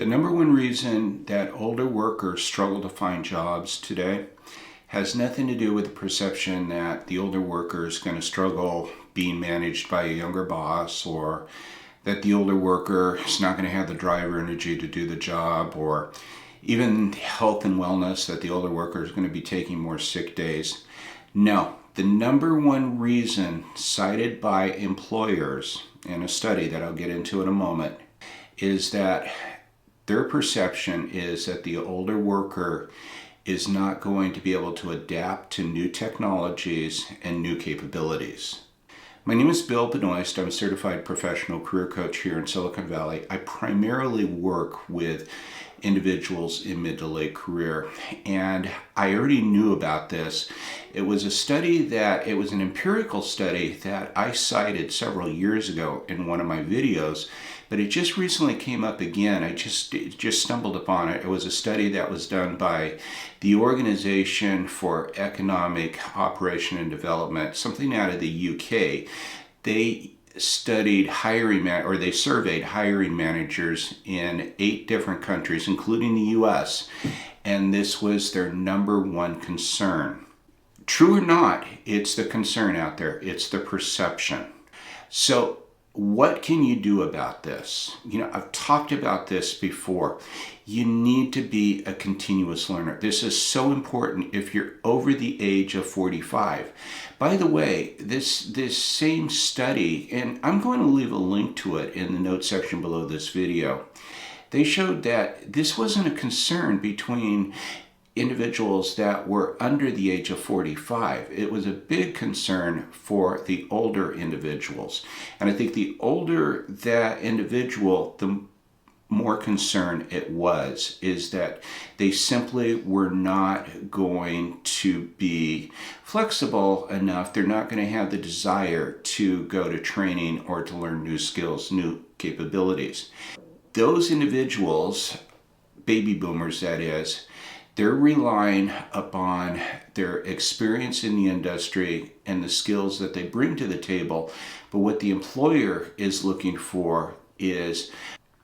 The number one reason that older workers struggle to find jobs today has nothing to do with the perception that the older worker is going to struggle being managed by a younger boss, or that the older worker is not going to have the drive or energy to do the job, or even health and wellness, that the older worker is going to be taking more sick days. No, the number one reason cited by employers in a study that I'll get into in a moment is that their perception is that the older worker is not going to be able to adapt to new technologies and new capabilities. My name is Bill Benoist. I'm a certified professional career coach here in Silicon Valley. I primarily work with individuals in mid to late career, and I already knew about this. It was an empirical study that I cited several years ago in one of my videos, but it just recently came up again. I just stumbled upon it. It was a study that was done by the Organization for Economic Operation and Development, something out of the UK. They surveyed hiring managers in 8 different countries, including the US, and this was their number one concern. True or not, it's the concern out there. It's the perception. So what can you do about this? I've talked about this before. You need to be a continuous learner. This is so important if you're over the age of 45. By the way, this same study, and I'm going to leave a link to it in the notes section below this video, they showed that this wasn't a concern between individuals that were under the age of 45. It was a big concern for the older individuals. And I think the older that individual, the more concern it was, is that they simply were not going to be flexible enough. They're not going to have the desire to go to training or to learn new skills, new capabilities. Those individuals, baby boomers that is, they're relying upon their experience in the industry and the skills that they bring to the table. But what the employer is looking for is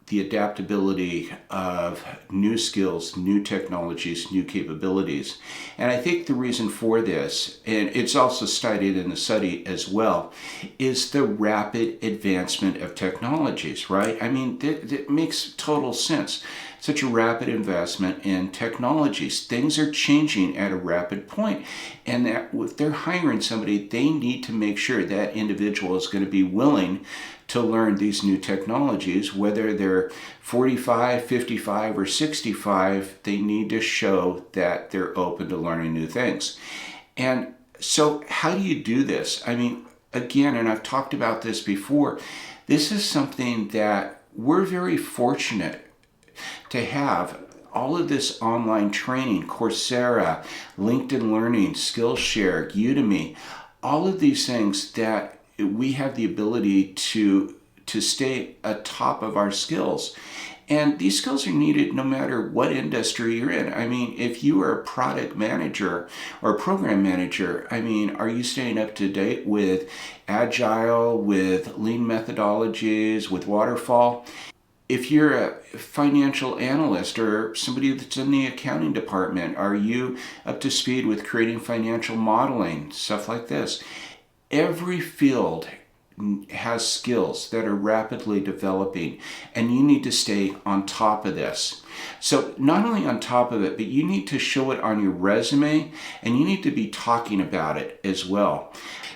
the adaptability of new skills, new technologies, new capabilities. And I think the reason for this, and it's also cited in the study as well, is the rapid advancement of technologies, right? I mean, that makes total sense. Such a rapid investment in technologies. Things are changing at a rapid point, and that if they're hiring somebody, they need to make sure that individual is going to be willing to learn these new technologies. Whether they're 45, 55, or 65, they need to show that they're open to learning new things. And so how do you do this? I mean, again, and I've talked about this before, this is something that we're very fortunate to have. All of this online training, Coursera, LinkedIn Learning, Skillshare, Udemy, all of these things that we have the ability to stay atop of our skills. And these skills are needed no matter what industry you're in. I mean, if you are a product manager or a program manager, I mean, are you staying up to date with Agile, with lean methodologies, with waterfall? If you're a financial analyst or somebody that's in the accounting department, are you up to speed with creating financial modeling, stuff like this? Every field has skills that are rapidly developing, and you need to stay on top of this. So not only on top of it, but you need to show it on your resume, and you need to be talking about it as well.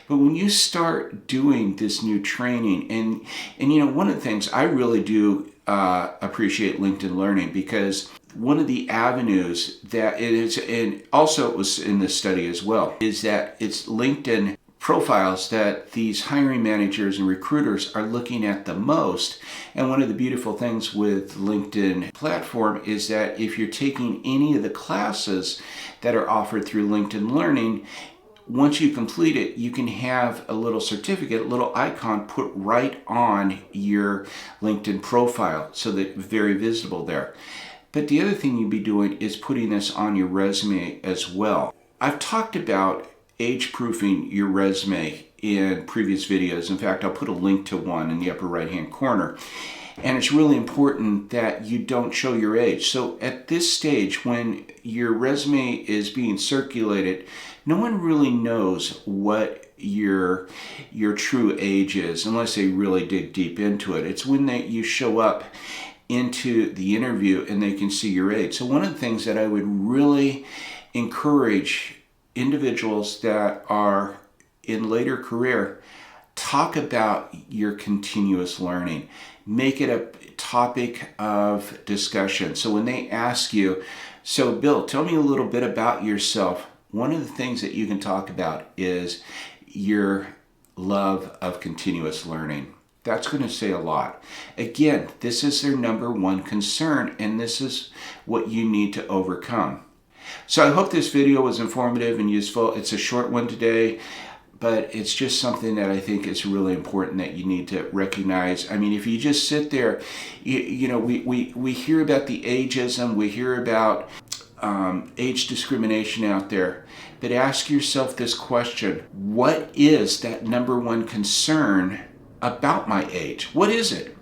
But when you start doing this new training, and one of the things I really do appreciate LinkedIn Learning, because one of the avenues that it is, and also it was in this study as well, is that it's LinkedIn profiles that these hiring managers and recruiters are looking at the most. And one of the beautiful things with LinkedIn platform is that if you're taking any of the classes that are offered through LinkedIn Learning, once you complete it, you can have a little certificate, a little icon put right on your LinkedIn profile, so that it's very visible there. But the other thing you'd be doing is putting this on your resume as well. I've talked about age-proofing your resume in previous videos. In fact, I'll put a link to one in the upper right-hand corner. And it's really important that you don't show your age. So at this stage, when your resume is being circulated, no one really knows what your true age is unless they really dig deep into it. It's when you show up into the interview and they can see your age. So one of the things that I would really encourage individuals that are in later career, talk about your continuous learning. Make it a topic of discussion. So when they ask you, so Bill, tell me a little bit about yourself, one of the things that you can talk about is your love of continuous learning. That's going to say a lot. Again, this is their number one concern, and this is what you need to overcome. So I hope this video was informative and useful. It's a short one today, but it's just something that I think is really important that you need to recognize. I mean, if you just sit there, you know, we hear about the ageism, we hear about age discrimination out there, but ask yourself this question: what is that number one concern about my age? What is it?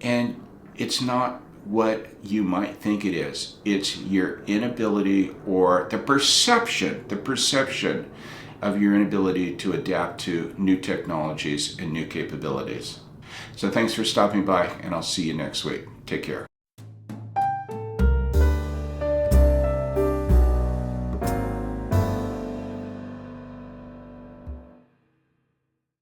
And it's not what you might think it is. It's your inability, or the perception of your inability to adapt to new technologies and new capabilities. So thanks for stopping by, and I'll see you next week. Take care.